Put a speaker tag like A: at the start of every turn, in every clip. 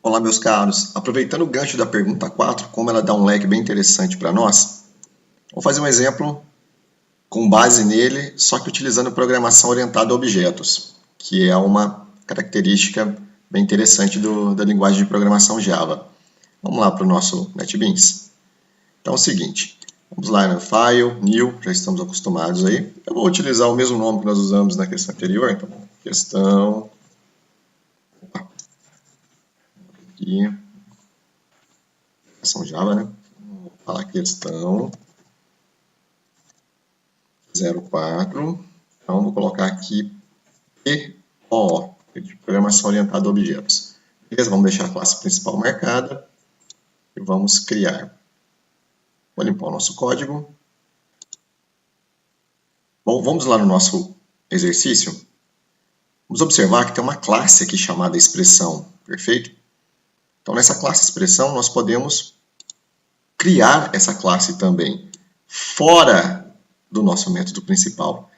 A: Olá, meus caros. Aproveitando o gancho da pergunta 4, como ela dá um leque bem interessante para nós, vamos fazer um exemplo com base nele, só que utilizando programação orientada a objetos, que é uma característica bem interessante da linguagem de programação Java. Vamos lá para o nosso NetBeans. Então é o seguinte, vamos lá no File, New, já estamos acostumados aí. Eu vou utilizar o mesmo nome que nós usamos na questão anterior, então, questão... Aqui, questão Java, né? Vou falar questão 04. Então, vou colocar aqui POO, de Programação Orientada a Objetos. Beleza? Vamos deixar a classe principal marcada e vamos criar. Vou limpar o nosso código. Bom, vamos lá no nosso exercício. Vamos observar que tem uma classe aqui chamada expressão, perfeito? Então, nessa classe expressão, nós podemos criar essa classe também, fora do nosso método principal.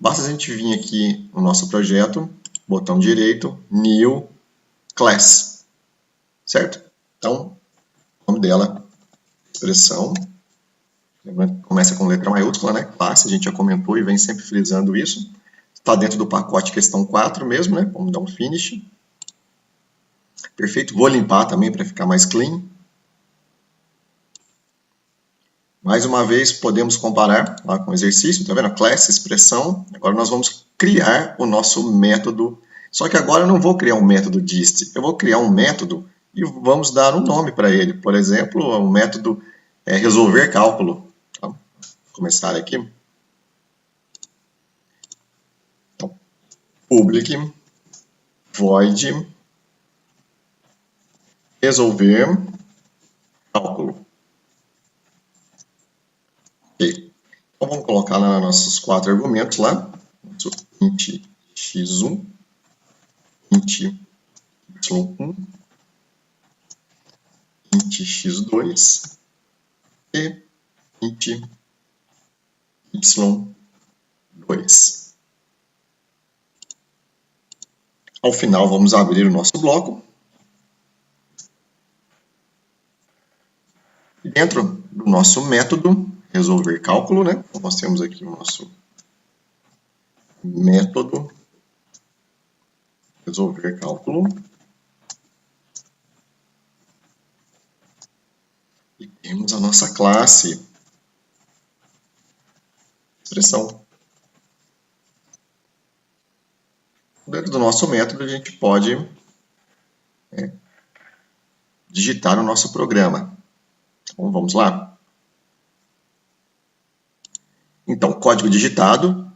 A: Basta a gente vir aqui no nosso projeto, botão direito, New Class, certo? Então, o nome dela, expressão, começa com letra maiúscula, né? Classe, a gente já comentou e vem sempre frisando isso. Está dentro do pacote questão 4 mesmo, né? Vamos dar um finish. Perfeito, vou limpar também para ficar mais clean. Mais uma vez, podemos comparar lá com o exercício, tá vendo? Class, expressão. Agora nós vamos criar o nosso método. Só que agora eu não vou criar um método dist, eu vou criar um método e vamos dar um nome para ele. Por exemplo, o método resolver cálculo. Então, vou começar aqui. Então, public void resolver cálculo. Ok. Então vamos colocar lá nossos 4 argumentos lá. Int x1, int y1, int x2 e int y2. Ao final vamos abrir o nosso bloco. Dentro do nosso método, resolver cálculo, né? Então, nós temos aqui o nosso método resolver cálculo. E temos a nossa classe expressão. Dentro do nosso método, a gente pode digitar o nosso programa. Então, vamos lá. Então, código digitado.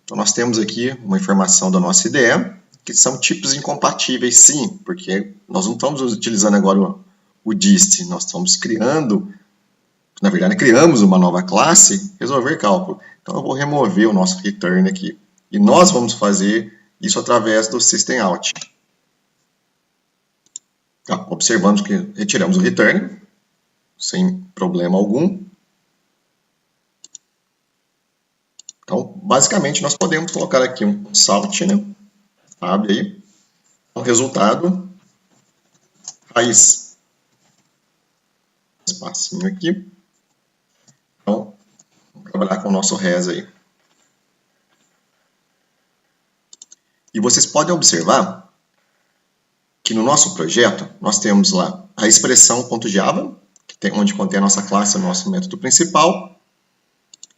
A: Então, nós temos aqui uma informação da nossa IDE, que são tipos incompatíveis, sim, porque nós não estamos utilizando agora o dist, nós estamos criando, na verdade, criamos uma nova classe, resolver cálculo. Então, eu vou remover o nosso return aqui. E nós vamos fazer isso através do system_out. Observamos que retiramos o return, sem problema algum. Então, basicamente, nós podemos colocar aqui um salt, né? Abre aí. O resultado, raiz. Espacinho aqui. Então, vamos trabalhar com o nosso res aí. E vocês podem observar que no nosso projeto, nós temos lá a expressão.java, onde contém a nossa classe, o nosso método principal.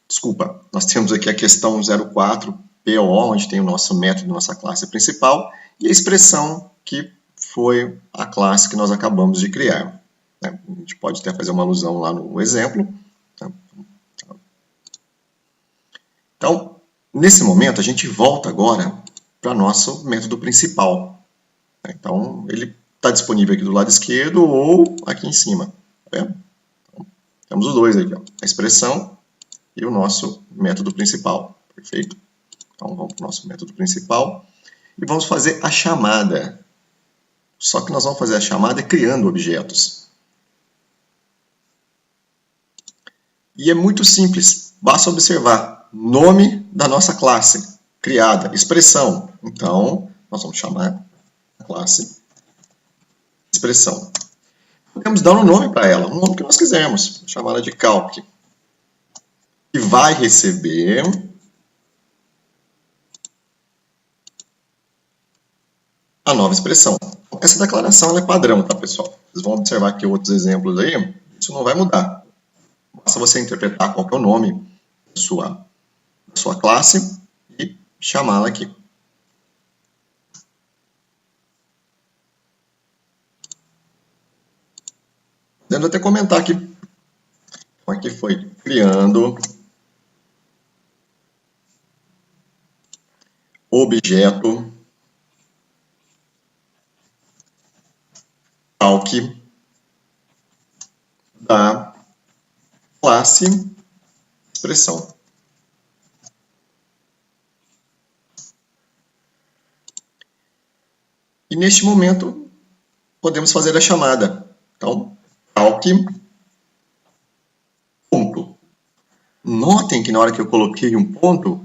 A: Desculpa, nós temos aqui a questão 04, PO, onde tem o nosso método, nossa classe principal, e a expressão, que foi a classe que nós acabamos de criar. A gente pode até fazer uma alusão lá no exemplo. Então, nesse momento, a gente volta agora para o nosso método principal. Então, ele está disponível aqui do lado esquerdo ou aqui em cima. Então, temos os dois aqui, ó, a expressão e o nosso método principal. Perfeito? Então, vamos para o nosso método principal e vamos fazer a chamada. Só que nós vamos fazer a chamada criando objetos. E é muito simples, basta observar nome da nossa classe criada, expressão. Então, nós vamos chamar a classe expressão. Podemos dar um nome para ela, um nome que nós quisermos, vou chamar ela de calc, que vai receber a nova expressão. Essa declaração ela é padrão, tá, pessoal? Vocês vão observar aqui outros exemplos aí, isso não vai mudar. Basta você interpretar qual que é o nome da sua classe e chamá-la aqui. Podemos até comentar aqui, aqui foi criando objeto calc da classe expressão. E neste momento podemos fazer a chamada. Então, calc ponto. Notem que na hora que eu coloquei um ponto,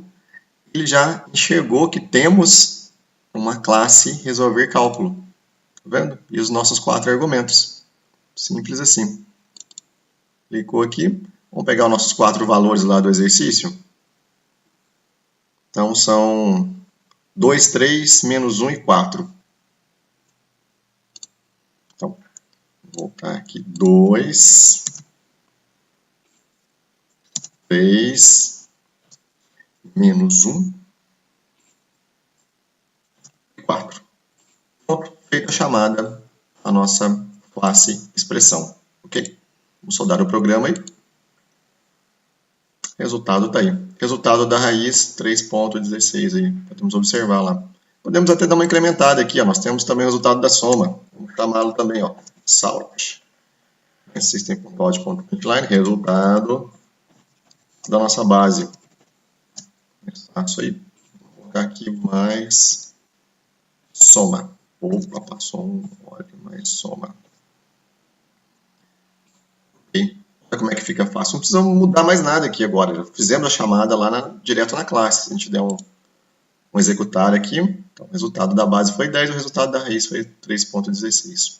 A: ele já enxergou que temos uma classe resolver cálculo. Tá vendo? E os nossos 4 argumentos. Simples assim. Clicou aqui. Vamos pegar os nossos 4 valores lá do exercício. Então, são 2, 3, menos 1 e 4. Então, vou voltar aqui. 2, 3, menos 1 e 4. Pronto, feita a chamada à nossa classe expressão. Ok? Vamos soldar o programa aí. Resultado está aí. Resultado da raiz 3.16 aí. Podemos observar lá. Podemos até dar uma incrementada aqui. Ó. Nós temos também o resultado da soma. Vamos chamá-lo também. Ó. Salt. System.out.println. Resultado da nossa base. Isso aí. Vou colocar aqui mais soma. Opa, passou um óleo mais soma. Ok. Olha como é que fica fácil. Não precisamos mudar mais nada aqui agora. Já fizemos a chamada lá direto na classe. Se a gente der um executar aqui, então, o resultado da base foi 10, o resultado da raiz foi 3.16.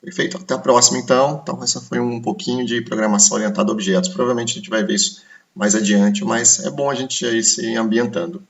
A: Perfeito? Até a próxima, então. Então, essa foi um pouquinho de programação orientada a objetos. Provavelmente a gente vai ver isso mais adiante, mas é bom a gente ir se ambientando.